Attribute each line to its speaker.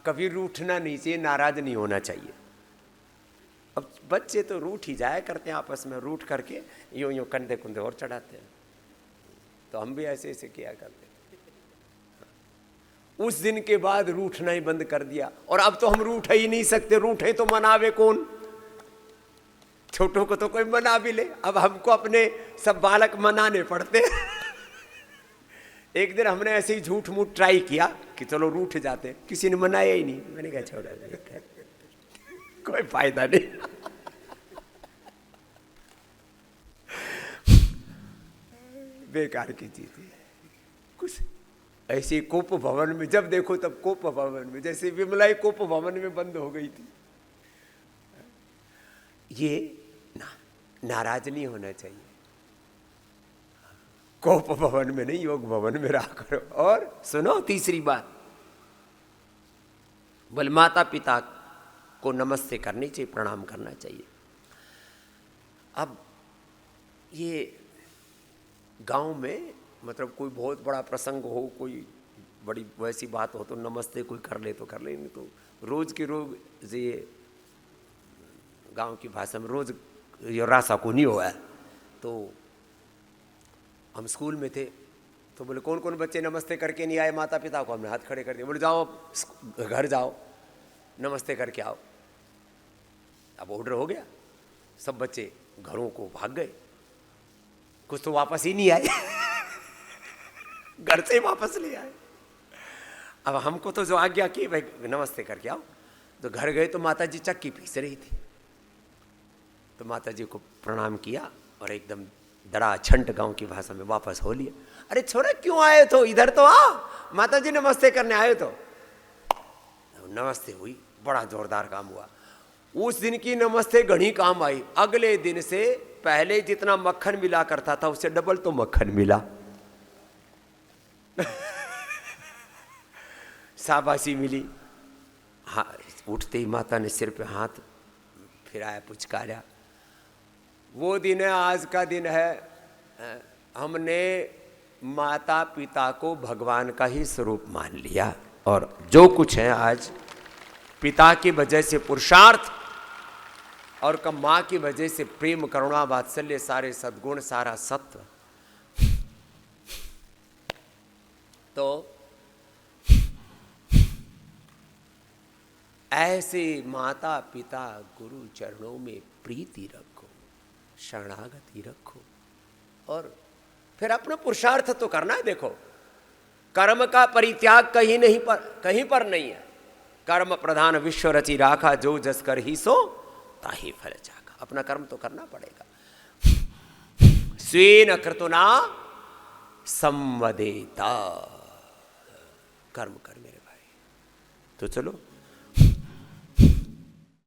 Speaker 1: कभी रूठना नहीं चाहिए, नाराज नहीं होना चाहिए। अब बच्चे तो रूठ ही जाया करते हैं आपस में, रूठ करके यूं यूं कंधे कुंधे और चढ़ाते हैं। तो हम भी ऐसे ऐसे किया करते। उस दिन के बाद रूठना ही बंद कर दिया। और अब तो हम रूठ ही नहीं सकते, रूठे तो मनावे कौन? छोटों को तो कोई मना भी ले, अब हमको अपने सब बालक मनाने पड़ते हैं। एक दिन हमने ऐसे ही झूठ मूठ ट्राई किया कि चलो रूठ जाते, किसी ने मनाया ही नहीं। मैंने कहा छोड़ा, कोई फायदा नहीं। बेकार की चीज है कुछ। ऐसे कोप भवन में जब देखो तब कोप भवन में, जैसे विमलाई कोप भवन में बंद हो गई थी। ये नाराज नहीं होना चाहिए। कोप भवन में नहीं, योग भवन में रहा करो। और सुनो तीसरी बात, बोले माता पिता को नमस्ते करनी चाहिए, प्रणाम करना चाहिए। अब ये गांव में मतलब कोई बहुत बड़ा प्रसंग हो, कोई बड़ी वैसी बात हो तो नमस्ते कोई कर ले तो कर ले, नहीं तो रोज के रोज ये गांव की भाषा में रोज ये रासा को नहीं हुआ है। तो हम स्कूल में थे तो बोले कौन कौन बच्चे नमस्ते करके नहीं आए माता पिता को, हमने हाथ खड़े कर दिए। बोले जाओ घर जाओ नमस्ते करके आओ। अब ऑर्डर हो गया, सब बच्चे घरों को भाग गए, कुछ तो वापस ही नहीं आए। घर से वापस ले आए। अब हमको तो जो आज्ञा की भाई नमस्ते करके आओ, तो घर गए तो माता जी चक्की पीस रही थी। तो माता जी को प्रणाम किया और एकदम डरा छंट गांव की भाषा में वापस हो लिया। अरे छोरा क्यों आए तो, इधर तो आ, माता जी नमस्ते करने आए तो। नमस्ते हुई, बड़ा जोरदार काम हुआ। उस दिन की नमस्ते घनी काम आई। अगले दिन से पहले जितना मक्खन मिला करता था उससे डबल तो मक्खन मिला। शाबाशी मिली। हाँ, उठते ही माता ने सिर पे हाथ फिराया, पुचकारा। वो दिन है, आज का दिन है। हमने माता पिता को भगवान का ही स्वरूप मान लिया और जो कुछ है आज पिता की वजह से पुरुषार्थ और माँ की वजह से प्रेम करुणा वात्सल्य सारे सद्गुण सारा सत्व। तो ऐसे माता पिता गुरु चरणों में प्रीति रखो, शरणागति रखो और फिर अपना पुरुषार्थ तो करना है। देखो कर्म का परित्याग कहीं पर नहीं है। कर्म प्रधान विश्व रचि राखा, जो जस कर ही सो ताहि फल चाखा। अपना कर्म तो करना पड़ेगा। स्वेन कृतना संवदेता, कर्म कर मेरे भाई। तो चलो